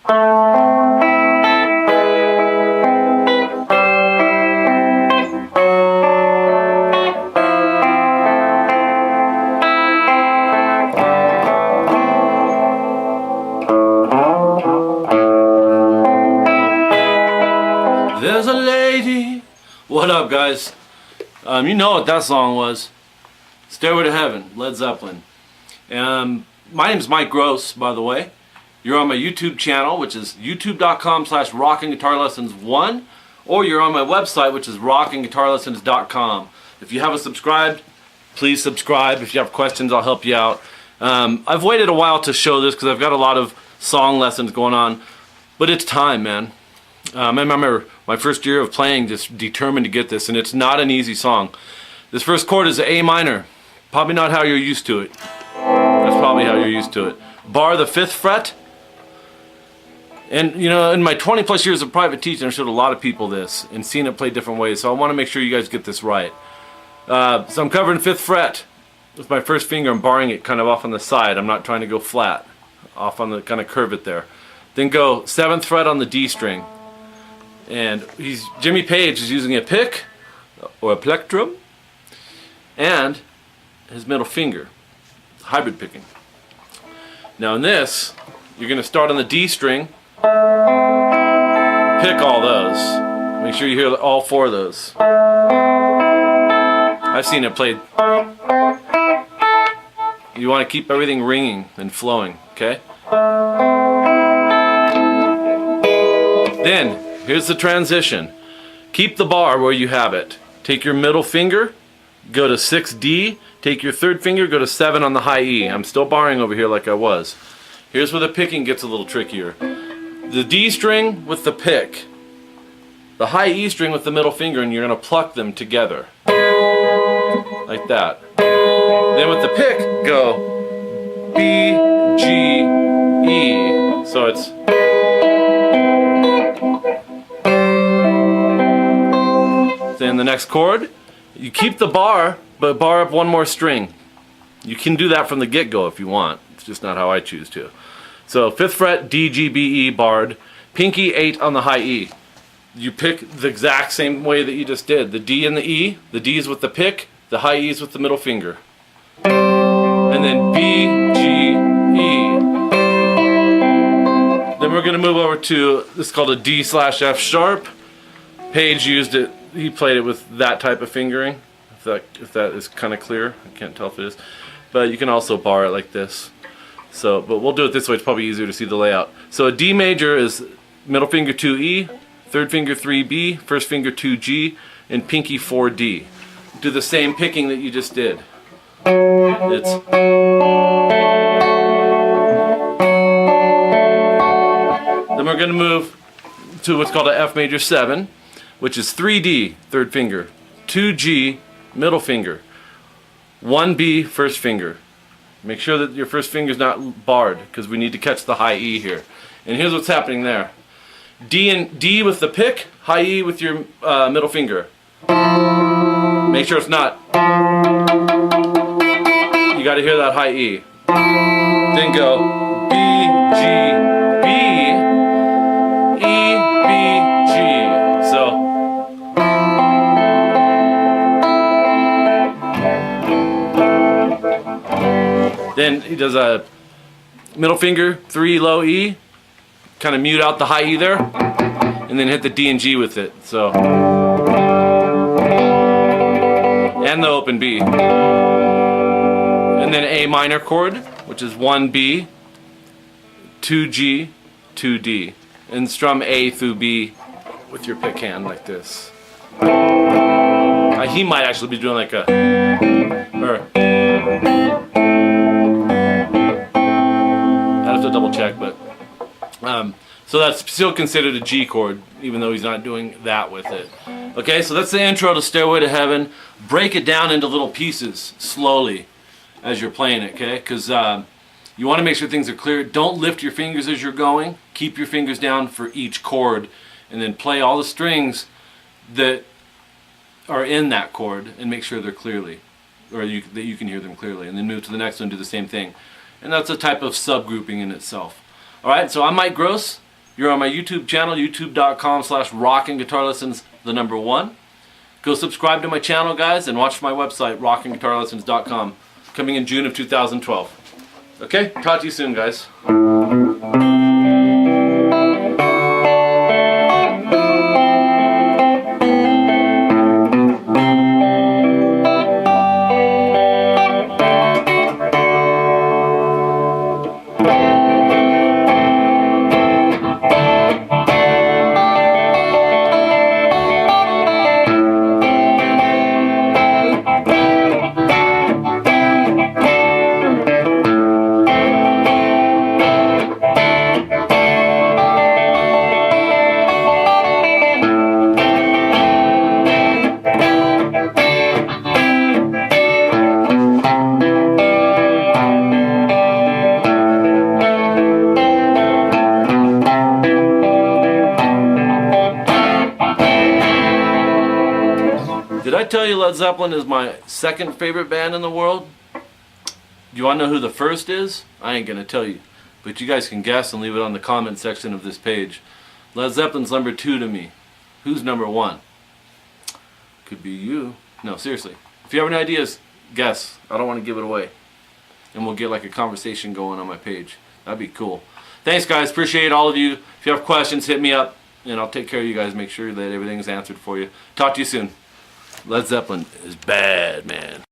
There's a lady. What up, guys? You know what that song was. Stairway to Heaven, Led Zeppelin. My name's Mike Gross, by the way. You're on my YouTube channel, which is youtube.com/rockingguitarlessons1, or you're on my website, which is rockingguitarlessons.com. If you haven't subscribed, please subscribe. If you have questions, I'll help you out. I've waited a while to show this because I've got a lot of song lessons going on, but it's time, man. I remember my first year of playing, just determined to get this, and it's not an easy song. This first chord is A minor. Probably not how you're used to it. That's probably how you're used to it. Bar the 5th fret. And you know, in my 20 plus years of private teaching, I showed a lot of people this and seen it played different ways, so I want to make sure you guys get this right. So I'm covering 5th fret with my first finger. I'm barring it kind of off on the side. I'm not trying to go flat, off on the kind of curve it there. Then go 7th fret on the D string. And Jimmy Page is using a pick or a plectrum and his middle finger, hybrid picking. Now in this, you're going to start on the D string, pick all those. Make sure you hear all 4 of those. I've seen it played. You want to keep everything ringing and flowing, okay? Then, here's the transition. Keep the bar where you have it. Take your middle finger, go to 6D, take your 3rd finger, go to 7 on the high E. I'm still barring over here like I was. Here's where the picking gets a little trickier. The D string with the pick, the high E string with the middle finger, and you're going to pluck them together. Like that. Then with the pick, go B, G, E. So it's... Then the next chord, you keep the bar, but bar up 1 more string. You can do that from the get-go if you want. It's just not how I choose to. So 5th fret, D, G, B, E, barred. Pinky 8 on the high E. You pick the exact same way that you just did. The D and the E. The D is with the pick. The high E is with the middle finger. And then B, G, E. Then we're going to move over to, this is called a D/F sharp. Page used it. He played it with that type of fingering, if that is kind of clear. I can't tell if it is, but you can also bar it like this. So, but we'll do it this way. It's probably easier to see the layout. So a D major is middle finger 2E, 3rd finger 3B, 1st finger 2G, and pinky 4D. Do the same picking that you just did. It's then we're going to move to what's called a F major 7. Which is 3D, 3rd finger, 2G, middle finger, 1B, 1st finger. Make sure that your 1st finger is not barred, because we need to catch the high E here. And here's what's happening there. D with the pick, high E with your middle finger. Make sure it's not. You got to hear that high E. Then go B, G, B, E, B, G. So. Then he does a middle finger, 3 low E, kind of mute out the high E there, and then hit the D and G with it. So, and the open B, and then A minor chord, which is 1B, 2G, 2D, and strum A through B with your pick hand like this. He might actually be doing like a, or. To double check, but so that's still considered a G chord, even though he's not doing that with it. Okay, so that's the intro to Stairway to Heaven. Break it down into little pieces slowly as you're playing it, okay? Because you want to make sure things are clear. Don't lift your fingers as you're going. Keep your fingers down for each chord, and then play all the strings that are in that chord and make sure they're clearly, or that you can hear them clearly, and then move to the next one and do the same thing. And that's a type of subgrouping in itself. Alright, so I'm Mike Gross. You're on my YouTube channel, youtube.com/rockingguitarlessons1. Go subscribe to my channel, guys, and watch my website, rockingguitarlessons.com, coming in June of 2012. Okay, talk to you soon, guys. Did I tell you Led Zeppelin is my second favorite band in the world? Do you want to know who the first is? I ain't gonna tell you, but you guys can guess and leave it on the comment section of this page. Led Zeppelin's number 2 to me. Who's number 1? Could be you. No, seriously. If you have any ideas, guess. I don't want to give it away. And we'll get like a conversation going on my page. That'd be cool. Thanks, guys. Appreciate all of you. If you have questions, hit me up, and I'll take care of you guys. Make sure that everything's answered for you. Talk to you soon. Led Zeppelin is bad, man.